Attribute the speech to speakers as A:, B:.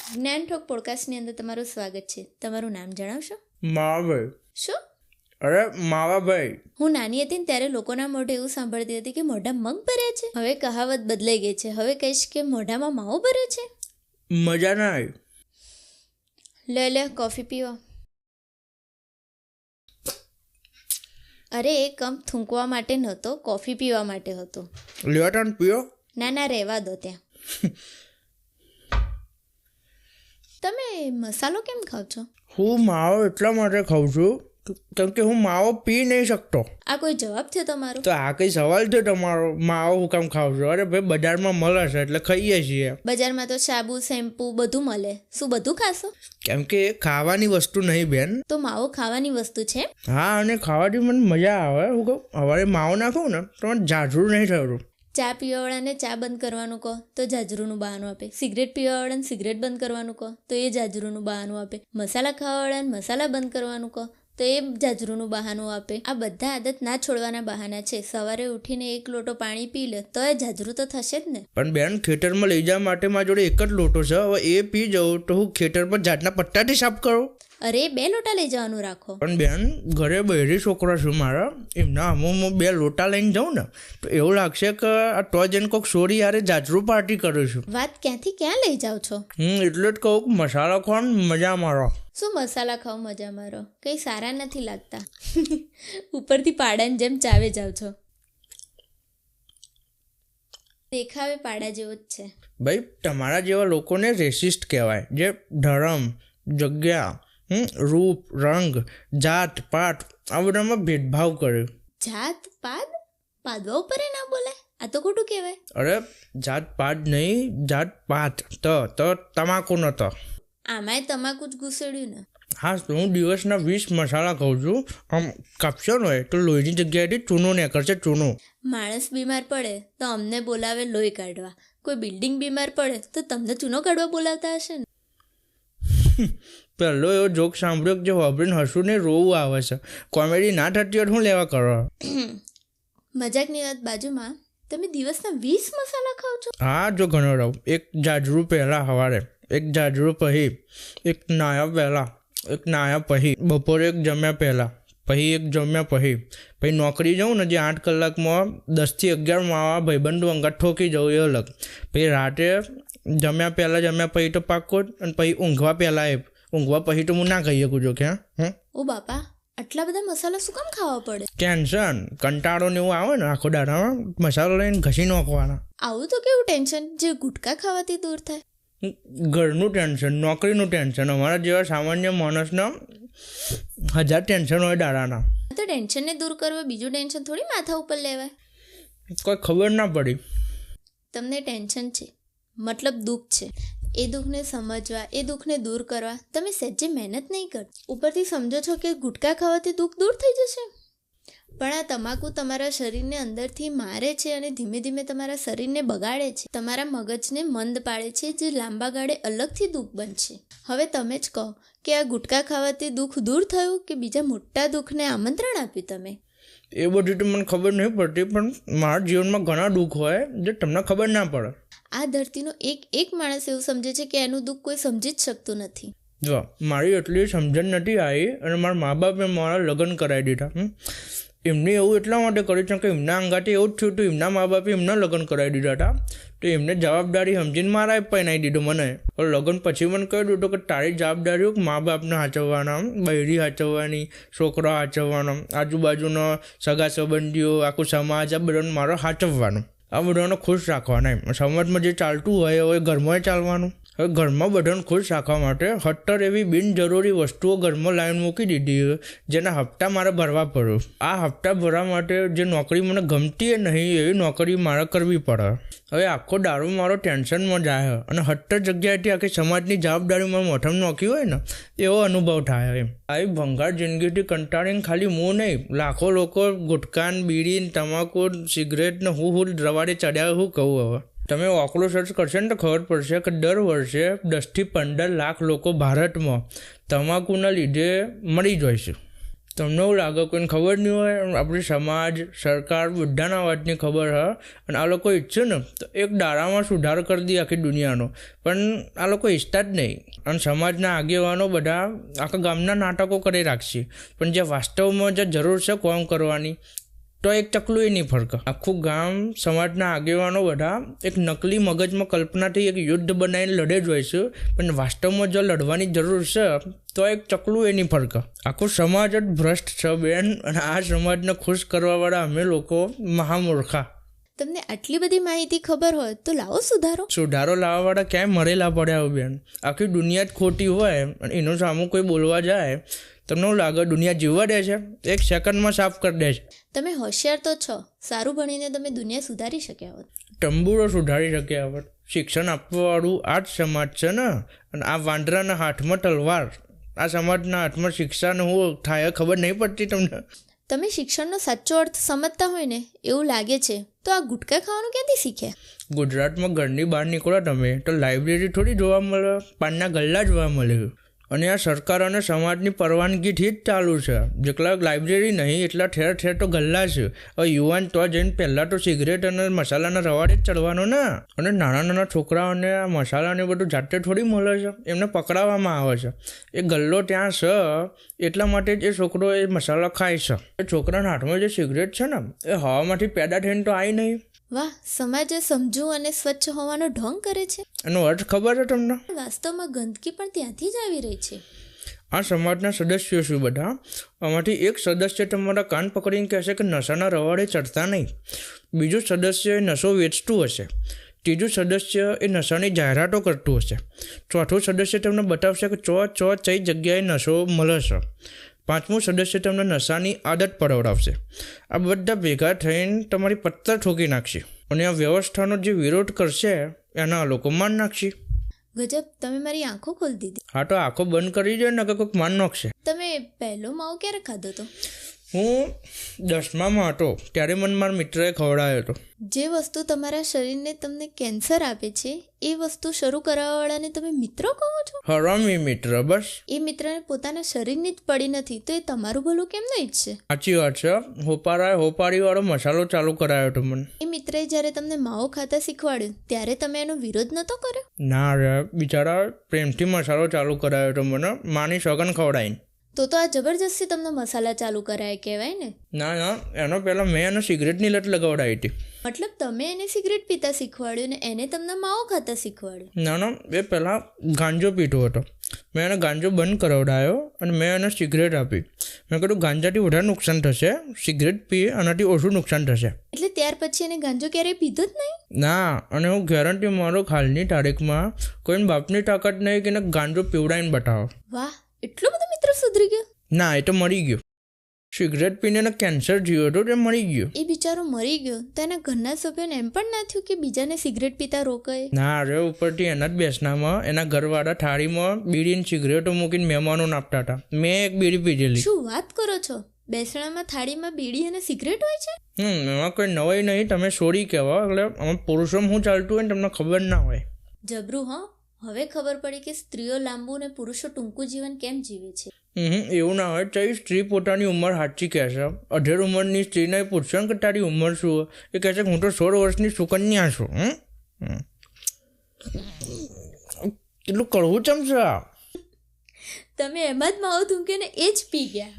A: જ્ઞાનઠોક પોડકાસ્ટની અંદર તમારું સ્વાગત છે. તમારું નામ જણાવશો?
B: માવાભાઈ.
A: શું?
B: અરે માવાભાઈ.
A: હું નાની હતી ને ત્યારે લોકોના મોઢે એવું સાંભળતી હતી કે મોઢા મગ ભર્યા છે. હવે કહાવત બદલાઈ ગઈ છે. હવે કહીશ કે મોઢામાં માવો ભરે છે.
B: મજા ના આવી.
A: લે કોફી પીવો. અરે એ કપ થૂંકવા માટે નહોતો, કોફી પીવા માટે હતો.
B: લેવટાન પીઓ.
A: ના રહેવા દો ત્યાં. તમે મસાલો કેમ ખાવ છો?
B: હું માવો એટલા માટે ખાઉં છું કેમ કે હું માવો પી નહીં શકતો.
A: આ કોઈ જવાબ થયો તમારો?
B: તો આ કઈ સવાલ છે તમારો? માવો હું કામ ખાવ છું? અરે ભાઈ, બજારમાં મળે છે એટલે ખાઈએ છીએ.
A: બજારમાં તો સાબુ, શેમ્પુ બધું મળે. શું બધું ખાશો?
B: કેમ કે એ ખાવાની વસ્તુ નહીં બેન.
A: તો માવો ખાવાની વસ્તુ છે?
B: હા, અને ખાવાથી મને મજા આવે. હું કહું સવારે માવો નાખું ને તો મને જાજરું નહીં થયું.
A: ચા પીવાવાળાને ચા બંધ કરવાનું કહો તો જાજરૂનું બહાનું આપે. સિગરેટ પીવાવાળાને સિગરેટ બંધ કરવાનું કહો તો એ જાજરૂનું બહાનું આપે. મસાલા ખાવાવાળાને મસાલા બંધ કરવાનું કહો તો એ જાજરૂનું બહાનું આપે. આ બધા આદત ના છોડવાના બહાના છે. સવારે ઉઠીને 1 લોટો પાણી પી લે તો એ જાજરું તો થશે જ ને.
B: પણ બેન, ખેતરમાં લઈ જવા માટે મારા જોડે એક જ લોટો છે. હવે એ પી જાઉં તો હું ખેતર પર જાતના પટ્ટાથી સાફ કરું.
A: અરે 2 લોટા લઈ જવાનું રાખો.
B: પણ બેન, ઘરે બહેરી છોકરા છું મારા, એમના હું 2 લોટા લઈને જાઉં ને તો એવું લાગશે કે આ તો જઈને કોઈક સોરી યારે જાજરું પાર્ટી કરું છું.
A: વાત ક્યાંથી ક્યાં લઈ જાઓ છો?
B: એટલે જ કહું મસાલા ખાવાનું મજા મારો.
A: શું મસાલા ખાવ મજા મારો? કંઈ સારા નથી લાગતા. ઉપરથી પાડાની જેમ ચાવે જાવ છો. દેખાવે પાડા જેવો જ છે.
B: ભાઈ, તમારા જેવા લોકોને રેસિસ્ટ કહેવાય, જે ધર્મ, જગ્યા, રૂપ, રંગ, જાત પાત આ બધામાં ભેદભાવ કરે.
A: જાત પાત? પાદવા ઉપર ના બોલાય, આ તો ખોટું કહેવાય.
B: અરે જાત પાત નહીં, જાત પાત. તો તમાકુ નતો.
A: આમાંય તમાકુ જ ઘૂસેડ્યું ને.
B: હા, તો હું દિવસના 20 મસાલા ખાઉં છું. આમ કાપશો ને તો લોહીની જગ્યાએથી ચૂનો નીકળશે, ચૂનો.
A: માણસ બીમાર પડે તો અમને બોલાવે લોહી કાઢવા. કોઈ બિલ્ડિંગ બીમાર પડે તો તમને ચૂનો કાઢવા બોલાવતા હશે ને.
B: પહેલો એવો જોક સાંભળ્યો કે જે વાપરીને હસું ને રોવું આવે છે. કોમેડી ના થતી હોય શું લેવા કરો?
A: મજાકની વાત બાજુમાં, તમે દિવસના 20 મસાલા ખાઓ છો?
B: હા, જો ઘણો રહું. એક જાજરું પહેલાં સવારે, એક જાજરું પછી, એક નાયા પહેલાં, એક નાયા પછી, બપોરે એક જમ્યા પહેલાં, પછી એક જમ્યા પછી નોકરી જાઉં ને જે 8 કલાકમાં 10 થી 11 માવા ભાઈબંધો અંગાત ઠોકી જાઉં એ અલગ. પછી રાતે જમ્યા પહેલાં, જમ્યા પછી તો પાકો જ, અને પછી ઊંઘવા પહેલાં એ. ઊંઘવા પછી તો હું ના ખાઈ શકું છું. ક્યાં
A: ઓ બાપા, આટલા બધા મસાલા શું કામ ખાવા પડે?
B: ટેન્શન, કંટાળો ને એવું આવે ને આખો દાડામાં, મસાલો લઈને ઘસી નાખવાના.
A: આવું તો કેવું ટેન્શન જે ગુટકા ખાવાથી દૂર થાય?
B: ઘરનું ટેન્શન, નોકરીનું ટેન્શન. અમારા જેવા સામાન્ય માણસના 1000 ટેન્શન હોય દાડાના.
A: તો ટેન્શનને દૂર કરવા બીજું ટેન્શન થોડી માથા ઉપર લેવાય.
B: કોઈ ખબર ના પડી.
A: તમને ટેન્શન છે, મતલબ દુઃખ છે. એ દુઃખને સમજવા, એ દુઃખને દૂર કરવા તમે સહેજે મહેનત નહીં કર. ઉપરથી સમજો છો કે ગુટકા ખાવાથી દુઃખ દૂર થઈ જશે. પણ આ તમાકુ તમારા શરીરને અંદરથી મારે છે અને ધીમે ધીમે તમારા શરીરને બગાડે છે. તમારા મગજને મંદ પાડે છે, જે લાંબા ગાળે અલગથી દુઃખ બનશે. હવે તમે જ કહો કે આ ગુટકા ખાવાથી દુઃખ દૂર થયું કે બીજા મોટા દુઃખને આમંત્રણ આપ્યું તમે?
B: એ બધું તો મને ખબર નહીં પડતી, પણ મારા જીવનમાં ઘણા દુઃખ હોય જે તમને ખબર ના પડે.
A: આ ધરતીનો એક માણસ એવું સમજે છે કે એનું દુઃખ કોઈ સમજી જ શકતું નથી.
B: જો મારી એટલી સમજણ નથી આવી, અને મારા મા બાપે મારા લગ્ન કરાવી દીધા. એમને એવું એટલા માટે કર્યું છે કે એમના અંગાતે એવું જ થયું હતું. એમના મા બાપે એમના લગ્ન કરાવી દીધા હતા, તો એમને જવાબદારી સમજીને મારા પહેરાવી દીધું મને. લગ્ન પછી મને કહી દીધું કે તારી જવાબદારીઓ મા બાપને સાચવવાના, બૈરી સાચવવાની, છોકરા સાચવવાનો, આજુબાજુનો સગા સંબંધીઓ, આખું સમાજ, આ બધાને મારો સાચવવાનું, આ બધાને ખુશ રાખવાના. એમ સમાજમાં જે ચાલતું હોય હવે ઘરમાં ચાલવાનું. હવે ઘરમાં બધાને ખુશ રાખવા માટે 70 એવી બિનજરૂરી વસ્તુઓ ઘરમાં લાઈન મૂકી દીધી જેના હપ્તા મારે ભરવા પડ્યો. આ હપ્તા ભરવા માટે જે નોકરી મને ગમતી નહીં એવી નોકરી મારે કરવી પડે. હવે આખો દારૂ મારો ટેન્શનમાં જાય અને 70 જગ્યાએથી આખી સમાજની જવાબદારી મારે મોઢામાં નોખી હોય ને એવો અનુભવ થાય. એમ આવી ભંગાર જિંદગીથી કંટાળીને ખાલી હું નહીં, લાખો લોકો ગુટકાન, બીડીન, તમાકુ, સિગરેટ ને હું રવાડે ચડ્યા. હું કહું હવે તમે આંકડો સર્ચ કરશો ને તો ખબર પડશે કે દર વર્ષે 10 થી 15 લાખ લોકો ભારતમાં તમાકુના લીધે મરી જાય છે. તમને એવું લાગે કોઈને ખબર નહીં હોય, આપણી સમાજ સરકાર બધાના વાતની ખબર હોય અને આ લોકો ઈચ્છે ને તો એક દાડામાં સુધાર કરી દે આખી દુનિયાનો, પણ આ લોકો ઈચ્છતા જ નહીં. અને સમાજના આગેવાનો બધા આખા ગામના નાટકો કરી રાખશે, પણ જે વાસ્તવમાં જે જરૂર છે કોમ કરવાની તો એક ચકલું એ નહીં ફરકે. આખું ગામ સમાજના આગેવાનો બધા એક નકલી મગજમાં કલ્પનાથી એક યુદ્ધ બનાવીને લડે જ હોય છે, પણ વાસ્તવમાં જો લડવાની જરૂર છે તો એક ચકલું એ નહીં ફરકે. આખું સમાજ જ ભ્રષ્ટ છે બેન, અને આ સમાજને ખુશ કરવાવાળા અમે લોકો મહામૂર્ખા.
A: તમને આટલી બધી માહિતી ખબર હોય તો લાવો
B: સુધારો લાવવાવાળા ક્યાંય મરેલા પડ્યા હોય બેન. આખી દુનિયા જ ખોટી હોય અને એનું સામું કોઈ બોલવા જાય, તમને એવું લાગે દુનિયા જીવવા દે છે? એક સેકન્ડમાં સાફ કરી દે છે.
A: તમે હોશિયાર તો છો, સારું ભણીને તમે દુનિયા સુધારી શક્યા હોત,
B: તંબુરો સુધારી શક્યા હોત. શિક્ષણ આપવાવાળું આ જ સમાજ છે ને, અને આ વાંદરાના હાથમાં તલવાર. આ સમાજના હાથમાં શિક્ષાને હું થાય ખબર નહીં પડતી તમને.
A: તમે શિક્ષણનો સાચો અર્થ સમજતા હોય ને એવું લાગે છે, તો આ ગુટકા ખાવાનું ક્યાંથી શીખ્યા?
B: ગુજરાતમાં ઘરની બહાર નીકળો તમે તો લાઇબ્રેરી થોડી જોવા મળે, પાનના ગલ્લા જોવા મળે. અને આ સરકાર અને સમાજની પરવાનગીથી જ ચાલુ છે. જેટલા લાઇબ્રેરી નહીં એટલા ઠેર ઠેર તો ગલ્લા છે. હવે યુવાન તો જઈને પહેલાં તો સિગરેટ અને મસાલાના રવાડે જ ચડવાનો ને. અને નાના નાના છોકરાઓને આ મસાલાને બધું જાતે થોડી મળે છે, એમને પકડાવવામાં આવે છે. એ ગલ્લો ત્યાં છે એટલા માટે જ એ છોકરો એ મસાલા ખાય છે. એ છોકરાના હાથમાં જે સિગરેટ છે ને એ હવામાંથી પેદા થઈને તો આવી નહીં.
A: વાહ, સમાજે સમજુ અને સ્વચ્છ હોવાનો ઢોંગ કરે છે.
B: એનો અર્થ ખબર છે તમને?
A: વાસ્તવમાં ગંદકી પણ ત્યાંથી જ આવી રહી છે.
B: આ સમાજના સદસ્યો શું બધા, આમાંથી એક સદસ્ય તમારા કાન પકડીને કહેશે કે નશાના રવાડે ચડતા નહીં. બીજું સદસ્ય એ નશો વેચતું હશે. ત્રીજું સદસ્ય એ નશાની જાહેરાતો કરતું હશે. ચોથું સદસ્ય તમને બતાવશે કે કઈ જગ્યાએ નશો મળે છે. પાંચમું સદસ્ય તમને નશાની આદત પડાવડાવશે. આ બધા ભેગા થઈને તમારી પત્તર ઠોકી નાખશે, અને આ વ્યવસ્થાનો જે વિરોધ કરશે એના આ લોકો માન નાખશે.
A: ગજબ, તમે મારી આંખો ખોલી દીધી.
B: હા તો આંખો બંધ કરી દે ને કે કોઈક માન નાખશે.
A: તમે પહેલો માવો ક્યારે ખાધો હતો?
B: હું 10મામાં હતો ત્યારે મને મારા મિત્રએ ખવડાવ્યો હતો.
A: જે વસ્તુ તમારા શરીરને તમને કેન્સર આપે છે એ વસ્તુ શરૂ કરાવવાવાળાને તમે મિત્રો કહો છો?
B: હરામી મિત્ર. બસ
A: એ મિત્રને પોતાના શરીરની જ પડી નથી તો એ તમારું ભલું કેમ ન ઈચ્છે?
B: સાચી વાત છે. હોપારીવાળો મસાલો ચાલુ કરાયો હતો મને.
A: એ મિત્રએ જ્યારે તમને માવો ખાતા શીખવાડ્યું ત્યારે તમે એનો વિરોધ નહોતો કર્યો?
B: ના રે, બિચારા પ્રેમથી મસાલો ચાલુ કરાયો હતો મને, માની સગન ખવડાવીને.
A: તો આ જબરજસ્તી તમને મસાલા ચાલુ કરાય કહેવાય ને?
B: ના, એનો પહેલાં મેં એને સિગરેટની લત લગાવડાવી હતી.
A: મતલબ તમે એને સિગરેટ પીતા શીખવાડ્યું ને એને તમને માવો ખાતા શીખવાડ્યું?
B: ના, એ પહેલાં ગાંજો પીતો હતો. મેં એને ગાંજો બંધ કરાવડાયો અને મેં એને સિગરેટ આપી. મેં કીધું ગાંજાથી વધારે નુકસાન થશે, સિગરેટ પીએ આનાથી ઓછું નુકસાન થશે.
A: એટલે ત્યાર પછી એને ગાંજો ક્યારેય પીધો જ નહીં?
B: ના, અને હું ગેરંટી મારો હાલની તારીખમાં કોઈને બાપની તાકાત નહીં કે એને ગાંજો પીવડાવીને બતાવો.
A: વાહ, એટલો બધો મિત્ર સુધરી ગયો?
B: ના, એ તો મરી ગયો. સિગરેટ પીને કેન્સર થયું હતું તે મરી ગયો.
A: એ બિચારો મરી ગયો તો એના ઘરના સભ્યોને એમ પણ ના થયું કે બીજાને સિગરેટ પીતા રોકાય?
B: ના રે, ઉપરથી એના જ બેસનામાં એના ઘરવાળા થાળીમાં બીડીની સિગરેટો મૂકીને મહેમાનોને આપતા હતા. મેં એક બીડી પીધેલી.
A: શું વાત કરો છો? બેસણામાં થાળીમાં બીડી અને સિગરેટ હોય છે?
B: એમાં કોઈ નવાઈ નહીં. તમે સોરી કહેવા, એટલે આમાં પુરુષોમાં શું ચાલતું હોય ને તમને ખબર ના હોય.
A: જબરું. હા, હવે ખબર પડી કે સ્ત્રીઓ લાંબુ અને પુરુષો ટૂંકું જીવન કેમ જીવે છે.
B: એવું ના હોય. ચાહે સ્ત્રી પોતાની ઉંમર સાચી કહેશે. 18 ઉંમરની સ્ત્રીને પૂછશે કે તારી ઉંમર શું? એ કહેશે કે હું તો 16 વર્ષની સુકન્યા છું. કેટલું કડવું ચમશે.
A: તમે એમાં જ માવો થૂંક્યો ને એ જ પી ગયા.